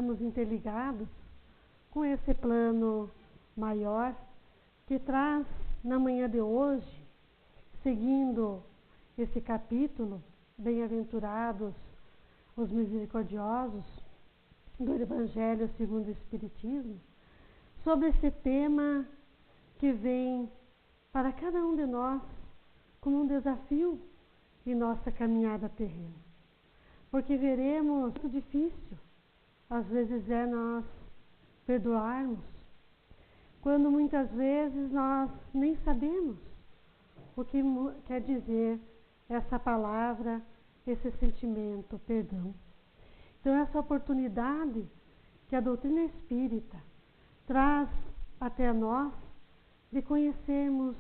estamos interligados com esse plano maior que traz na manhã de hoje, seguindo esse capítulo, bem-aventurados os misericordiosos, do Evangelho segundo o Espiritismo, sobre esse tema que vem para cada um de nós como um desafio em nossa caminhada terrena. Porque veremos muito difícil, às vezes é nós perdoarmos, quando muitas vezes nós nem sabemos o que quer dizer essa palavra, esse sentimento, perdão. Então, essa oportunidade que a doutrina espírita traz até nós de conhecermos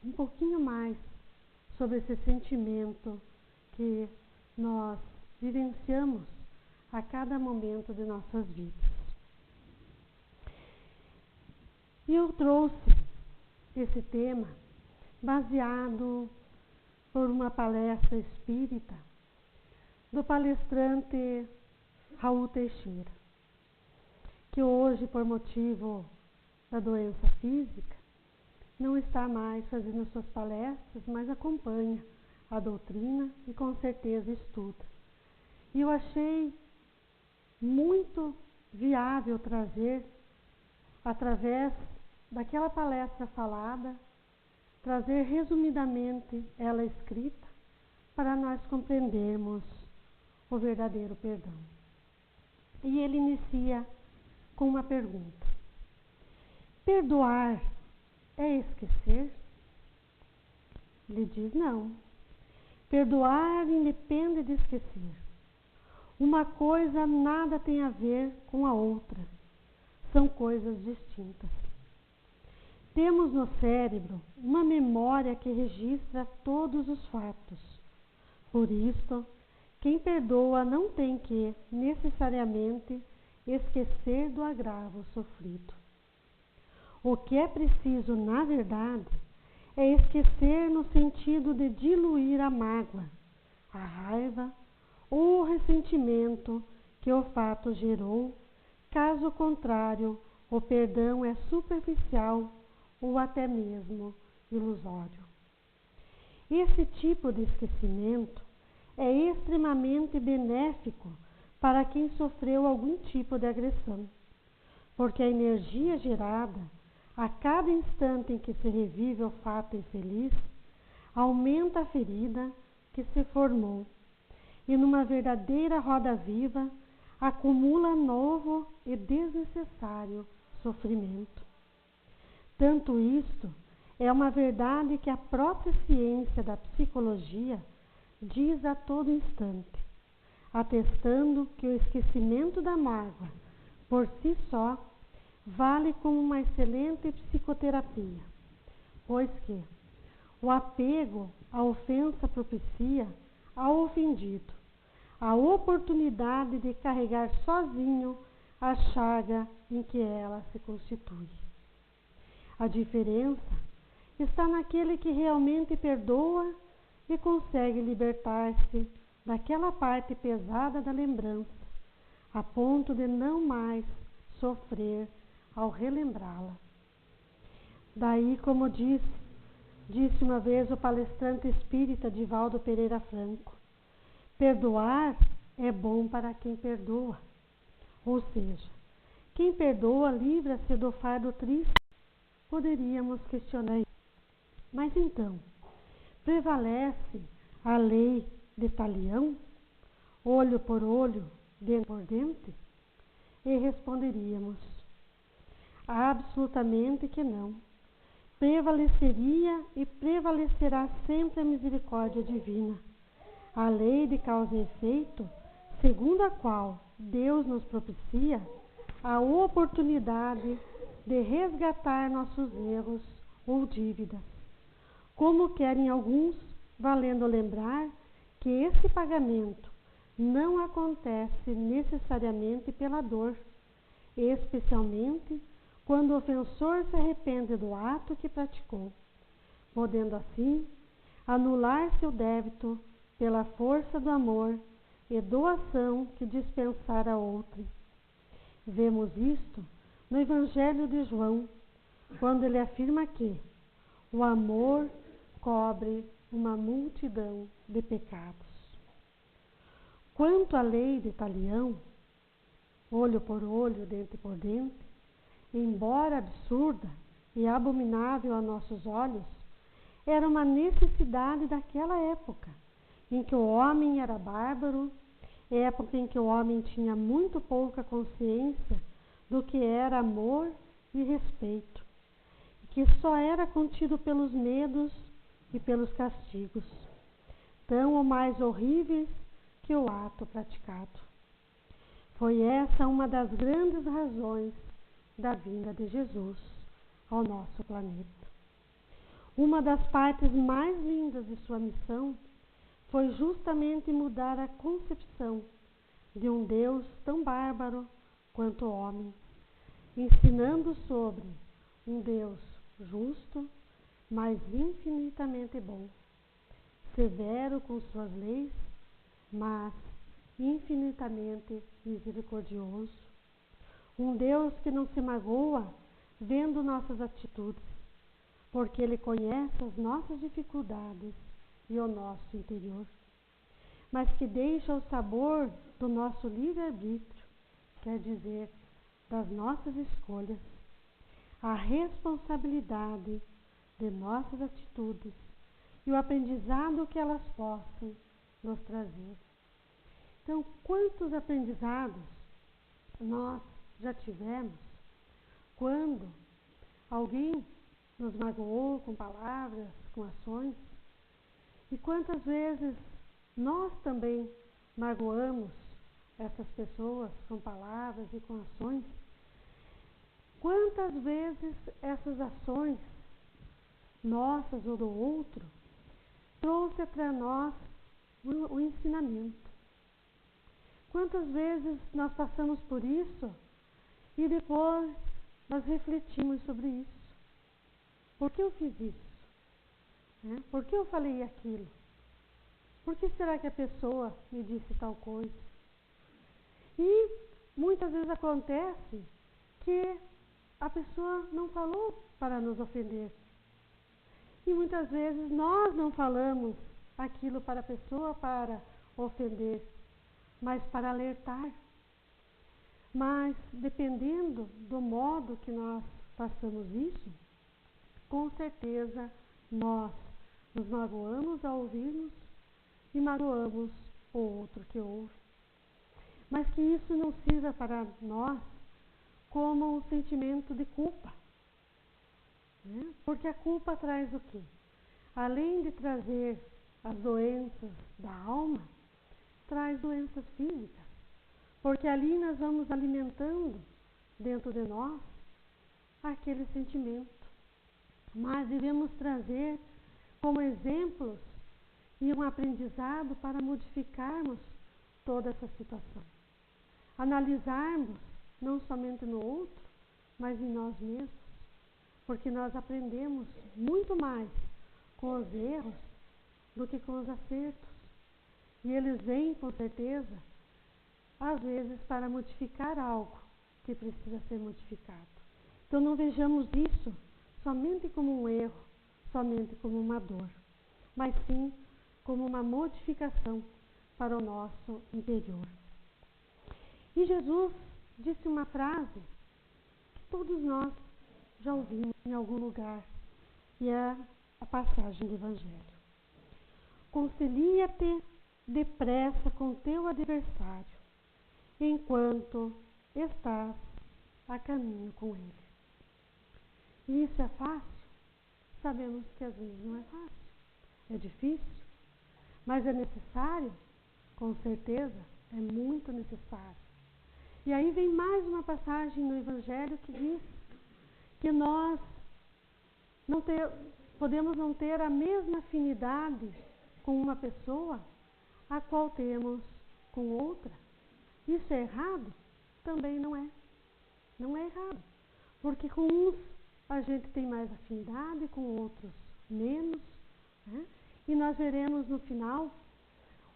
um pouquinho mais sobre esse sentimento que nós vivenciamos a cada momento de nossas vidas. E eu trouxe esse tema baseado por uma palestra espírita do palestrante Raul Teixeira, que hoje, por motivo da doença física, não está mais fazendo suas palestras, mas acompanha a doutrina e com certeza estuda. E eu achei muito viável trazer, através daquela palestra falada, trazer resumidamente ela escrita, para nós compreendermos o verdadeiro perdão. E ele inicia com uma pergunta: perdoar é esquecer? Ele diz: não. Perdoar independe de esquecer. Uma coisa nada tem a ver com a outra. São coisas distintas. Temos no cérebro uma memória que registra todos os fatos. Por isso, quem perdoa não tem que, necessariamente, esquecer do agravo sofrido. O que é preciso, na verdade, é esquecer no sentido de diluir a mágoa, a raiva ou o ressentimento que o fato gerou. Caso contrário, o perdão é superficial ou até mesmo ilusório. Esse tipo de esquecimento é extremamente benéfico para quem sofreu algum tipo de agressão, porque a energia gerada a cada instante em que se revive o fato infeliz aumenta a ferida que se formou e, numa verdadeira roda viva, acumula novo e desnecessário sofrimento. Tanto isto é uma verdade que a própria ciência da psicologia diz a todo instante, atestando que o esquecimento da mágoa, por si só, vale como uma excelente psicoterapia, pois que o apego à ofensa propicia ao ofendido a oportunidade de carregar sozinho a chaga em que ela se constitui. A diferença está naquele que realmente perdoa e consegue libertar-se daquela parte pesada da lembrança, a ponto de não mais sofrer ao relembrá-la. Daí, como disse uma vez o palestrante espírita Divaldo Pereira Franco, perdoar é bom para quem perdoa. Ou seja, quem perdoa livra-se do fardo triste. Poderíamos questionar isso. Mas então, prevalece a lei de Talião, olho por olho, dente por dente? E responderíamos: absolutamente que não. Prevaleceria e prevalecerá sempre a misericórdia divina, a lei de causa e efeito, segundo a qual Deus nos propicia a oportunidade de resgatar nossos erros ou dívidas, como querem alguns, valendo lembrar que esse pagamento não acontece necessariamente pela dor, especialmente quando o ofensor se arrepende do ato que praticou, podendo assim anular seu débito pela força do amor e doação que dispensar a outrem. Vemos isto no Evangelho de João, quando ele afirma que o amor cobre uma multidão de pecados. Quanto à lei de Talião, olho por olho, dente por dente, embora absurda e abominável a nossos olhos, era uma necessidade daquela época, em que o homem era bárbaro, época em que o homem tinha muito pouca consciência do que era amor e respeito, que só era contido pelos medos e pelos castigos, tão ou mais horríveis que o ato praticado. Foi essa uma das grandes razões da vinda de Jesus ao nosso planeta. Uma das partes mais lindas de sua missão foi justamente mudar a concepção de um Deus tão bárbaro quanto homem, ensinando sobre um Deus justo, mas infinitamente bom, severo com suas leis, mas infinitamente misericordioso. Um Deus que não se magoa vendo nossas atitudes, porque Ele conhece as nossas dificuldades e o nosso interior, mas que deixa o sabor do nosso livre-arbítrio, quer dizer, das nossas escolhas, a responsabilidade de nossas atitudes e o aprendizado que elas possam nos trazer. Então, quantos aprendizados nós já tivemos quando alguém nos magoou com palavras, com ações? E quantas vezes nós também magoamos essas pessoas com palavras e com ações? Quantas vezes essas ações nossas ou do outro trouxe para nós o ensinamento? Quantas vezes nós passamos por isso e depois nós refletimos sobre isso? Por que eu fiz isso? Por que eu falei aquilo? Por que será que a pessoa me disse tal coisa? E muitas vezes acontece que a pessoa não falou para nos ofender. E muitas vezes nós não falamos aquilo para a pessoa para ofender, mas para alertar. Mas dependendo do modo que nós passamos isso, com certeza nós nos magoamos ao ouvirmos e magoamos o outro que ouve. Mas que isso não sirva para nós como um sentimento de culpa. Porque a culpa traz o quê? Além de trazer as doenças da alma, traz doenças físicas. Porque ali nós vamos alimentando dentro de nós aquele sentimento. Mas devemos trazer como exemplos e um aprendizado para modificarmos toda essa situação. Analisarmos não somente no outro, mas em nós mesmos. Porque nós aprendemos muito mais com os erros do que com os acertos. E eles vêm, com certeza, às vezes para modificar algo que precisa ser modificado. Então não vejamos isso somente como um erro, somente como uma dor, mas sim como uma modificação para o nosso interior. E Jesus disse uma frase que todos nós já ouvimos em algum lugar, e é a passagem do Evangelho. Concilia-te depressa com teu adversário, enquanto estás a caminho com ele. E isso é fácil? Sabemos que às vezes não é fácil. É difícil, mas é necessário? Com certeza, é muito necessário. E aí vem mais uma passagem no Evangelho que diz que nós podemos não ter a mesma afinidade com uma pessoa a qual temos com outra. Isso é errado? Também não é. Não é errado. Porque com uns a gente tem mais afinidade, com outros menos. E nós veremos no final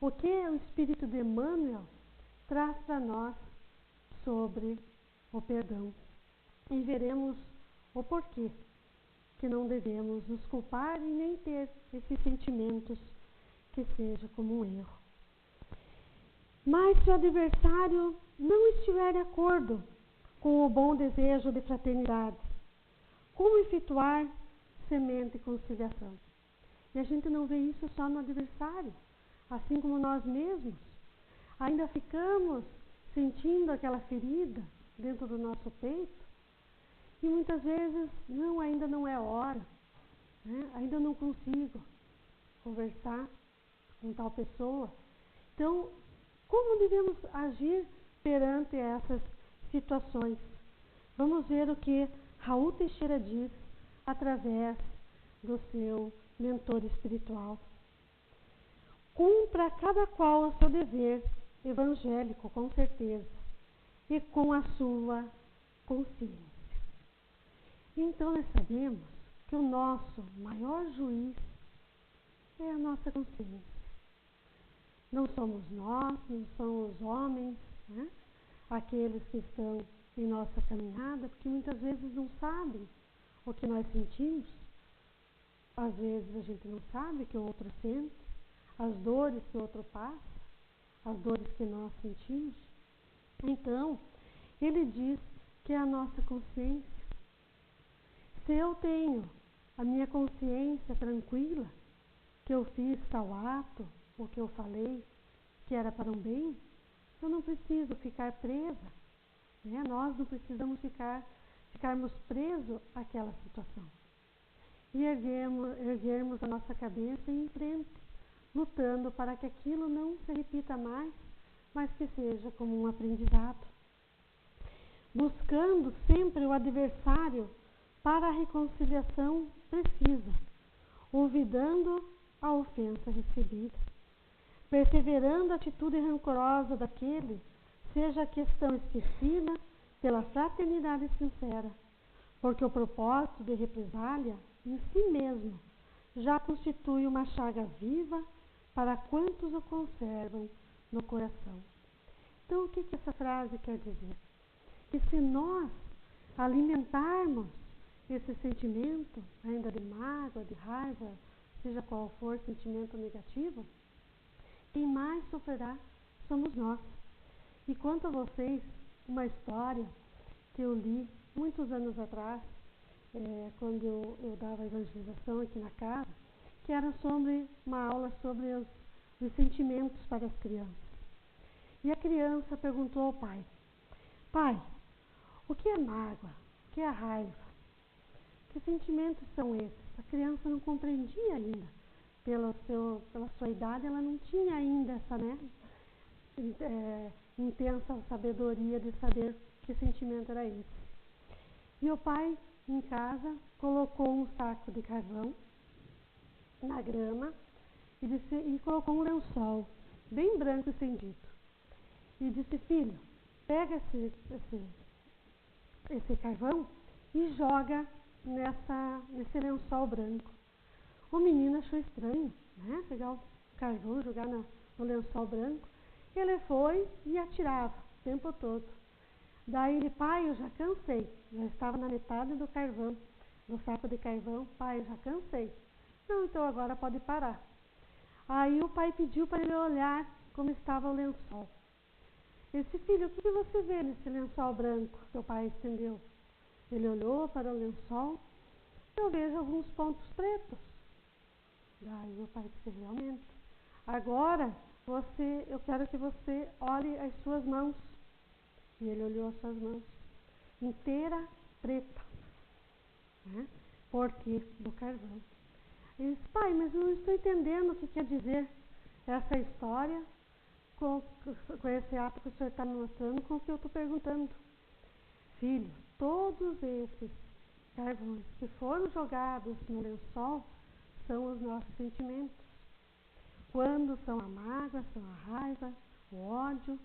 o que o Espírito de Emmanuel traz para nós sobre o perdão e veremos o porquê que não devemos nos culpar e nem ter esses sentimentos que seja como um erro. Mas se o adversário não estiver de acordo com o bom desejo de fraternidade, como efetuar semente e conciliação? E a gente não vê isso só no adversário, assim como nós mesmos. Ainda ficamos sentindo aquela ferida dentro do nosso peito e muitas vezes, ainda não é hora, né? Ainda não consigo conversar com tal pessoa. Então, como devemos agir perante essas situações? Vamos ver o que Raul Teixeira diz através do seu mentor espiritual. Cumpra cada qual o seu dever evangélico, com certeza, e com a sua consciência. Então, nós sabemos que o nosso maior juiz é a nossa consciência. Não somos nós, não são os homens, né? Aqueles que estão em nossa caminhada, porque muitas vezes não sabem o que nós sentimos. Às vezes a gente não sabe o que o outro sente, as dores que o outro passa, as dores que nós sentimos. Então, ele diz que é a nossa consciência. Se eu tenho a minha consciência tranquila, que eu fiz tal ato, o que eu falei, que era para um bem, eu não preciso ficar presa, né? Nós não precisamos ficarmos presos àquela situação. E erguermos a nossa cabeça em frente, lutando para que aquilo não se repita mais, mas que seja como um aprendizado. Buscando sempre o adversário para a reconciliação precisa, olvidando a ofensa recebida, perseverando a atitude rancorosa daquele, seja a questão esquecida pela fraternidade sincera, porque o propósito de represália em si mesmo já constitui uma chaga viva para quantos o conservam no coração. Então, o que essa frase quer dizer? Que se nós alimentarmos esse sentimento, ainda de mágoa, de raiva, seja qual for sentimento negativo, quem mais sofrerá somos nós. E quanto a vocês, uma história que eu li muitos anos atrás, quando eu dava evangelização aqui na casa, que era sobre uma aula sobre os sentimentos para as crianças. E a criança perguntou ao pai: pai, o que é mágoa? O que é raiva? Que sentimentos são esses? A criança não compreendia ainda. Pela sua idade, ela não tinha ainda essa intensa sabedoria de saber que sentimento era esse. E o pai, em casa, colocou um saco de carvão na grama e colocou um lençol bem branco estendido. E disse: filho, pega esse carvão e joga nesse lençol branco. O menino achou estranho, né? Pegar o carvão e jogar no lençol branco. Ele foi e atirava o tempo todo. Daí ele: pai, eu já cansei. Já estava na metade do carvão, do saco de carvão. Pai, eu já cansei. Não, então agora pode parar. Aí o pai pediu para ele olhar como estava o lençol. Ele disse: filho, o que você vê nesse lençol branco que o pai estendeu? Ele olhou para o lençol. Eu vejo alguns pontos pretos. Daí meu pai disse: realmente. Agora eu quero que você olhe as suas mãos. E ele olhou as suas mãos, inteira preta, né? Porque do carvão. Ele disse: pai, mas eu não estou entendendo o que quer dizer essa história com esse ato que o senhor está me mostrando com o que eu estou perguntando. Filho, todos esses carvões que foram jogados no lençol são os nossos sentimentos. Quando são a mágoa, são a raiva, o ódio.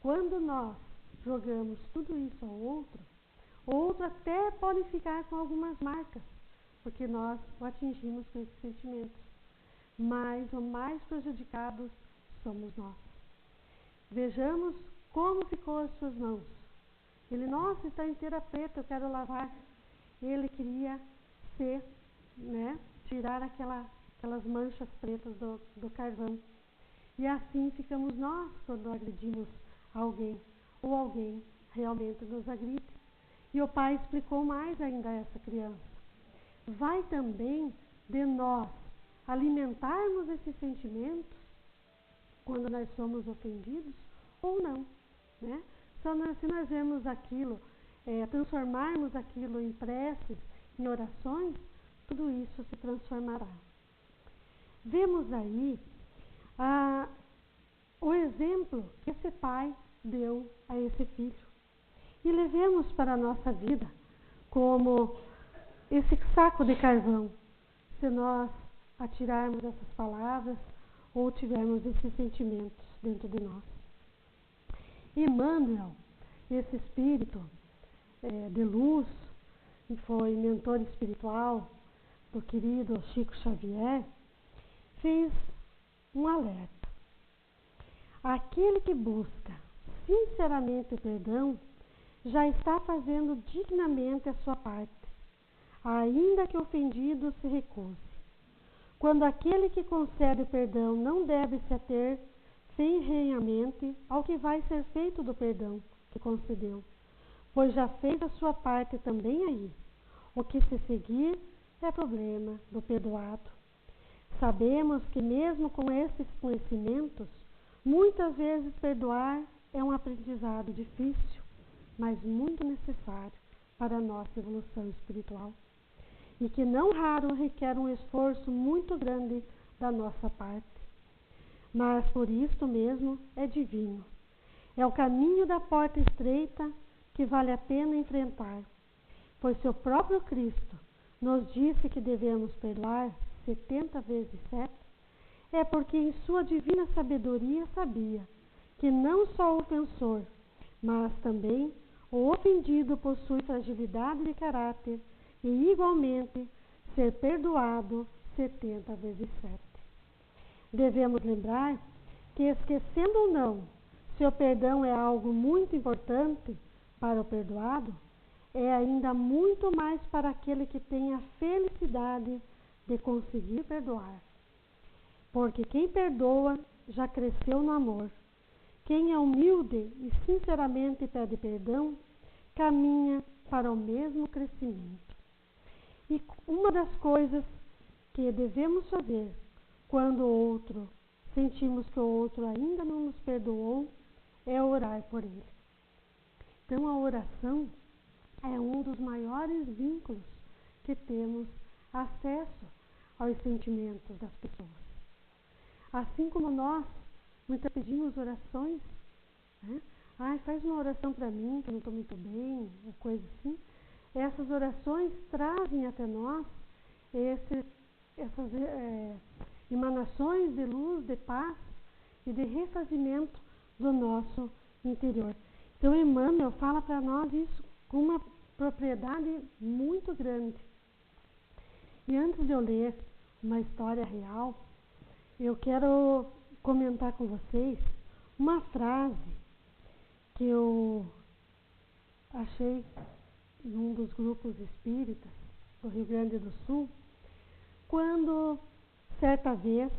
Quando nós jogamos tudo isso ao outro, o outro até pode ficar com algumas marcas, porque nós o atingimos com esses sentimentos. Mas os mais prejudicados somos nós. Vejamos como ficou as suas mãos. Ele, nossa, está inteira preta, eu quero lavar. Ele queria ser, né, tirar aquelas manchas pretas do carvão. E assim ficamos nós quando agredimos alguém, ou alguém realmente nos agride. E o pai explicou mais ainda a essa criança. Vai também de nós alimentarmos esses sentimentos quando nós somos ofendidos ou não, né? Se nós vemos aquilo, transformarmos aquilo em preces, em orações, tudo isso se transformará. Vemos aí o exemplo que esse pai deu a esse filho. E levemos para a nossa vida como esse saco de carvão, se nós atirarmos essas palavras ou tivermos esses sentimentos dentro de nós. Emmanuel, esse espírito de luz, que foi mentor espiritual do querido Chico Xavier, fez um alerta. Aquele que busca sinceramente o perdão já está fazendo dignamente a sua parte, ainda que o ofendido se recuse. Quando aquele que concede o perdão não deve se ater ferrenhamente ao que vai ser feito do perdão que concedeu, pois já fez a sua parte também aí. O que se seguir é problema do perdoado. Sabemos que mesmo com esses conhecimentos, muitas vezes perdoar é um aprendizado difícil, mas muito necessário para a nossa evolução espiritual. E que não raro requer um esforço muito grande da nossa parte. Mas por isto mesmo é divino. É o caminho da porta estreita que vale a pena enfrentar, pois se o próprio Cristo nos disse que devemos perdoar 70 vezes 7, é porque em sua divina sabedoria sabia que não só o ofensor, mas também o ofendido possui fragilidade de caráter e igualmente ser perdoado 70 vezes 7. Devemos lembrar que, esquecendo ou não, se o perdão é algo muito importante para o perdoado, é ainda muito mais para aquele que tem a felicidade de conseguir perdoar. Porque quem perdoa já cresceu no amor. Quem é humilde e sinceramente pede perdão, caminha para o mesmo crescimento. E uma das coisas que devemos fazer quando sentimos que o outro ainda não nos perdoou, é orar por ele. Então a oração é um dos maiores vínculos que temos acesso aos sentimentos das pessoas. Assim como nós muitas pedimos orações, né? Faz uma oração para mim, que eu não estou muito bem, ou coisa assim. Essas orações trazem até nós essas emanações de luz, de paz e de refazimento do nosso interior. Então, Emmanuel fala para nós isso com uma propriedade muito grande. E antes de eu ler uma história real, eu quero comentar com vocês uma frase que eu achei em um dos grupos espíritas do Rio Grande do Sul, quando certa vez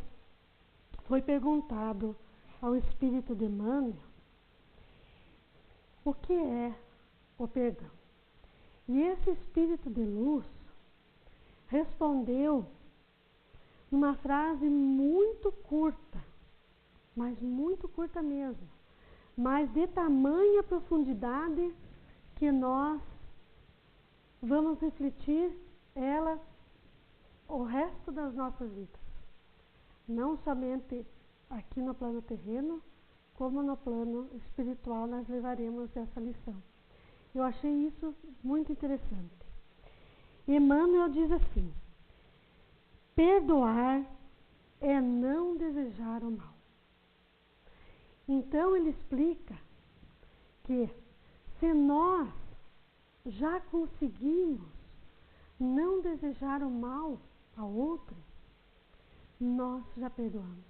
foi perguntado ao espírito de Emmanuel o que é o perdão. E esse espírito de luz respondeu numa frase muito curta, mas muito curta mesmo, mas de tamanha profundidade que nós vamos refletir ela o resto das nossas vidas. Não somente aqui no plano terreno, como no plano espiritual nós levaremos essa lição. Eu achei isso muito interessante. Emmanuel diz assim: perdoar é não desejar o mal. Então ele explica que se nós já conseguimos não desejar o mal ao outro, nós já perdoamos.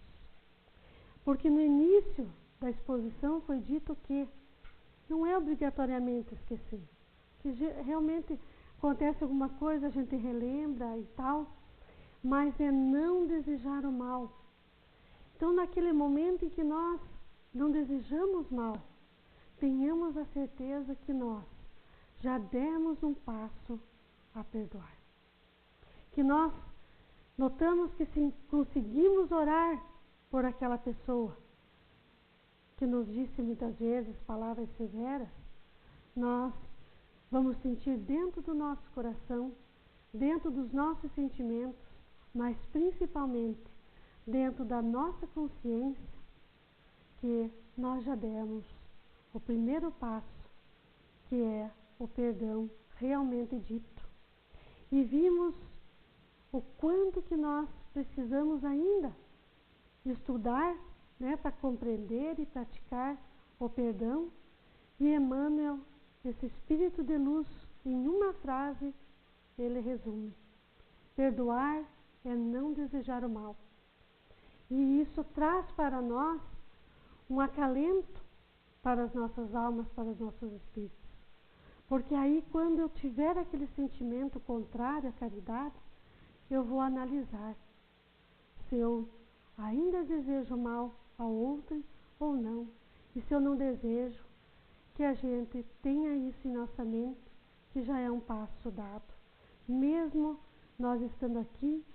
Porque no início da exposição foi dito que não é obrigatoriamente esquecer. Se realmente acontece alguma coisa, a gente relembra e tal, mas é não desejar o mal. Então, naquele momento em que nós não desejamos mal, tenhamos a certeza que nós já demos um passo a perdoar. Que nós notamos que se conseguimos orar por aquela pessoa que nos disse muitas vezes palavras severas, nós vamos sentir dentro do nosso coração, dentro dos nossos sentimentos, mas principalmente dentro da nossa consciência, que nós já demos o primeiro passo, que é o perdão realmente dito. E vimos o quanto que nós precisamos ainda estudar, para compreender e praticar o perdão. E Emmanuel, esse Espírito de luz, em uma frase, ele resume: perdoar é não desejar o mal. E isso traz para nós um acalento para as nossas almas, para os nossos espíritos. Porque aí, quando eu tiver aquele sentimento contrário à caridade, eu vou analisar se eu ainda desejo mal a outrem ou não. E se eu não desejo, que a gente tenha isso em nossa mente, que já é um passo dado. Mesmo nós estando aqui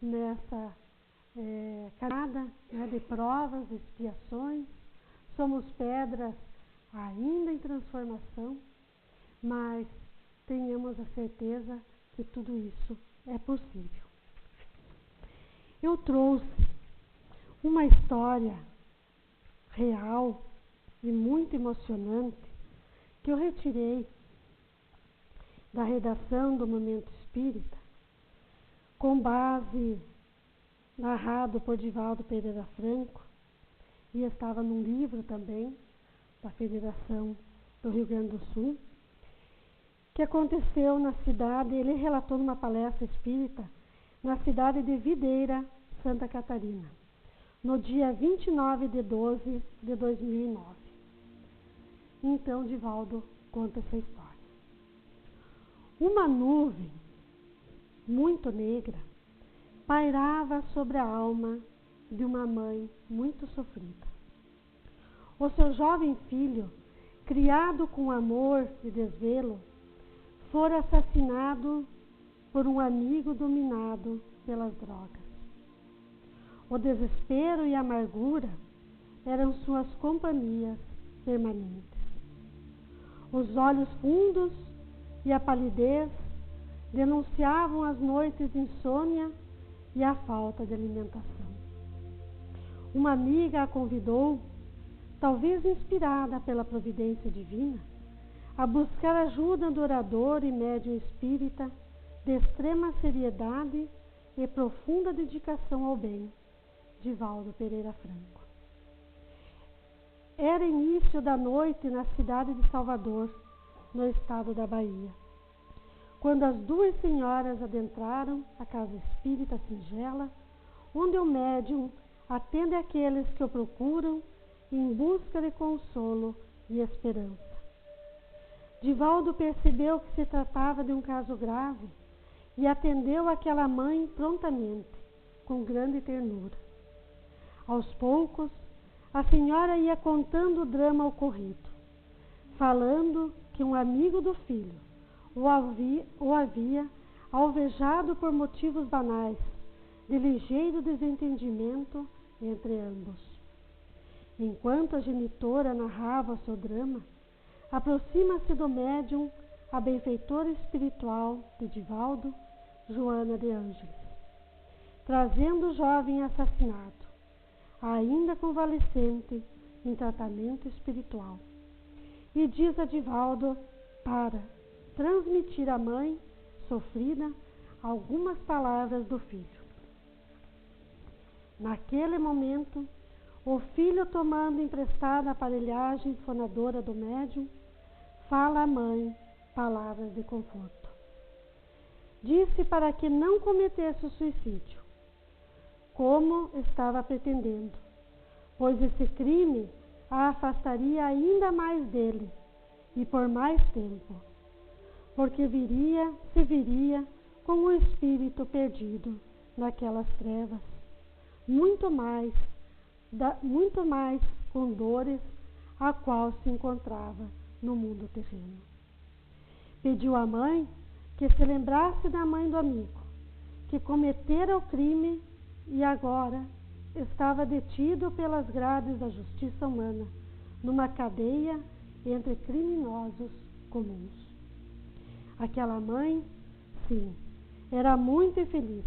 nessa caminhada de provas, de expiações, somos pedras ainda em transformação, mas tenhamos a certeza que tudo isso é possível. Eu trouxe uma história real e muito emocionante que eu retirei da redação do Momento Espírita, com base narrado por Divaldo Pereira Franco, e estava num livro também da Federação do Rio Grande do Sul, que aconteceu na cidade, ele relatou numa palestra espírita, na cidade de Videira, Santa Catarina, no dia 29 de 12 de 2009. Então, Divaldo conta essa história. Uma nuvem muito negra pairava sobre a alma de uma mãe muito sofrida. O seu jovem filho, criado com amor e desvelo, fora assassinado por um amigo dominado pelas drogas. O desespero e a amargura eram suas companhias permanentes. Os olhos fundos e a palidez denunciavam as noites de insônia e a falta de alimentação. Uma amiga a convidou, talvez inspirada pela providência divina, a buscar ajuda do orador e médium espírita de extrema seriedade e profunda dedicação ao bem, Divaldo Pereira Franco. Era início da noite na cidade de Salvador, no estado da Bahia, quando as duas senhoras adentraram a casa espírita singela, onde o médium atende aqueles que o procuram em busca de consolo e esperança. Divaldo percebeu que se tratava de um caso grave e atendeu aquela mãe prontamente, com grande ternura. Aos poucos, a senhora ia contando o drama ocorrido, falando que um amigo do filho o havia alvejado por motivos banais, de ligeiro desentendimento entre ambos. Enquanto a genitora narrava o seu drama, aproxima-se do médium a benfeitora espiritual de Divaldo, Joana de Ângeles, trazendo o jovem assassinado, ainda convalescente, em tratamento espiritual. E diz a Divaldo para transmitir à mãe sofrida algumas palavras do filho. Naquele momento, o filho, tomando emprestada a aparelhagem fonadora do médium, fala à mãe palavras de conforto. Disse para que não cometesse o suicídio, como estava pretendendo, pois esse crime a afastaria ainda mais dele e por mais tempo, porque se viria com o espírito perdido naquelas trevas, muito mais com dores a qual se encontrava no mundo terreno. Pediu à mãe que se lembrasse da mãe do amigo, que cometera o crime e agora estava detido pelas grades da justiça humana, numa cadeia entre criminosos comuns. Aquela mãe, sim, era muito infeliz,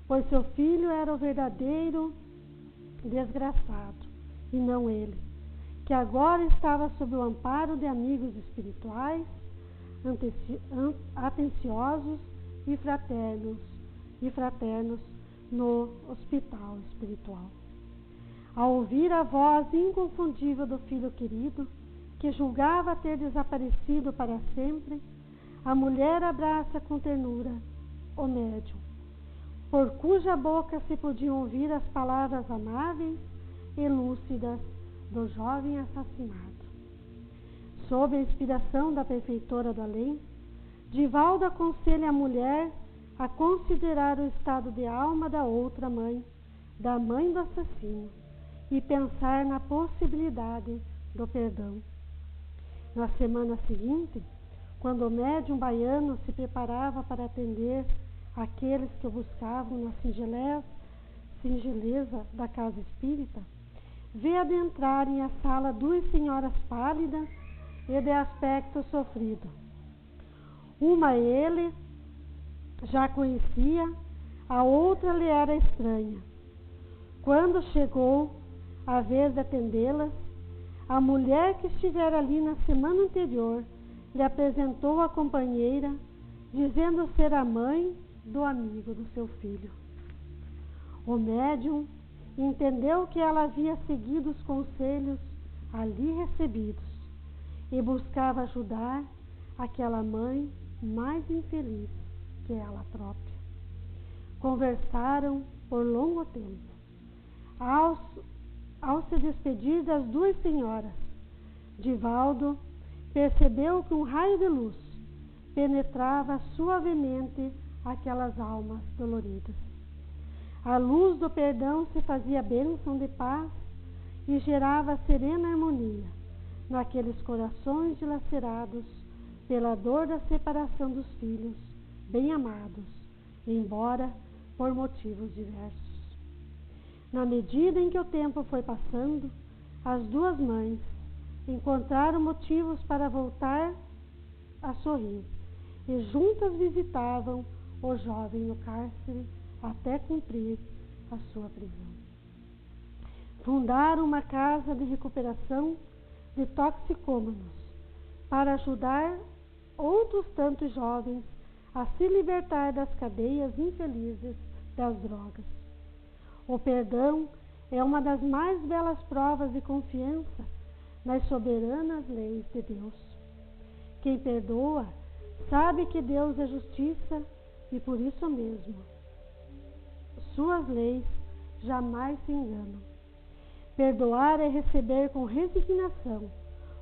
pois seu filho era o verdadeiro desgraçado, e não ele, que agora estava sob o amparo de amigos espirituais, atenciosos e fraternos no hospital espiritual. Ao ouvir a voz inconfundível do filho querido, que julgava ter desaparecido para sempre, a mulher abraça com ternura o médium, por cuja boca se podiam ouvir as palavras amáveis e lúcidas do jovem assassinado. Sob a inspiração da benfeitora do além, Divaldo aconselha a mulher a considerar o estado de alma da outra mãe, da mãe do assassino, e pensar na possibilidade do perdão. Na semana seguinte, quando o médium baiano se preparava para atender aqueles que o buscavam na singeleza da casa espírita, vê adentrarem a sala duas senhoras pálidas e de aspecto sofrido. Uma ele já conhecia, a outra lhe era estranha. Quando chegou a vez de atendê-las, a mulher que estivera ali na semana anterior lhe apresentou a companheira, dizendo ser a mãe do amigo do seu filho. O médium entendeu que ela havia seguido os conselhos ali recebidos e buscava ajudar aquela mãe mais infeliz que ela própria. Conversaram por longo tempo. Ao se despedir das duas senhoras, Divaldo percebeu que um raio de luz penetrava suavemente aquelas almas doloridas. A luz do perdão se fazia bênção de paz e gerava serena harmonia naqueles corações dilacerados pela dor da separação dos filhos bem-amados, embora por motivos diversos. Na medida em que o tempo foi passando, as duas mães encontraram motivos para voltar a sorrir e juntas visitavam o jovem no cárcere até cumprir a sua prisão. Fundaram uma casa de recuperação de toxicômanos para ajudar outros tantos jovens a se libertar das cadeias infelizes das drogas. O perdão é uma das mais belas provas de confiança nas soberanas leis de Deus. Quem perdoa sabe que Deus é justiça e por isso mesmo suas leis jamais se enganam. Perdoar é receber com resignação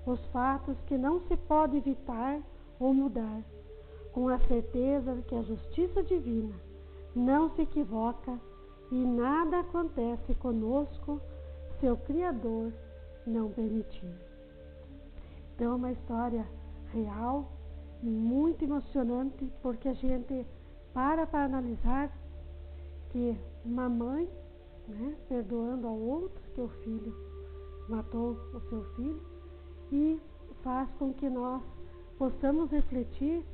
os fatos que não se pode evitar ou mudar, com a certeza de que a justiça divina não se equivoca e nada acontece conosco se o Criador não permitir. Então é uma história real, muito emocionante, porque a gente para analisar que uma mãe, perdoando ao outro, que o filho matou o seu filho, e faz com que nós possamos refletir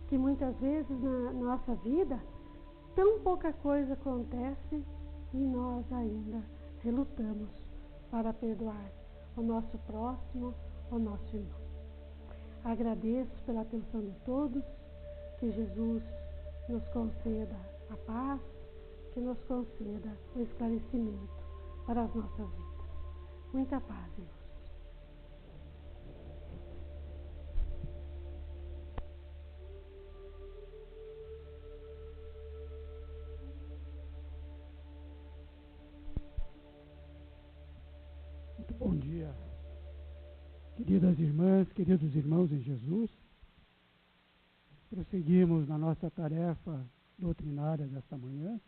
que muitas vezes na nossa vida tão pouca coisa acontece e nós ainda relutamos para perdoar o nosso próximo, o nosso irmão. Agradeço pela atenção de todos, que Jesus nos conceda a paz, que nos conceda o esclarecimento para as nossas vidas. Muita paz, irmãos. Muito bom dia. Queridas irmãs, queridos irmãos em Jesus, prosseguimos na nossa tarefa doutrinária desta manhã.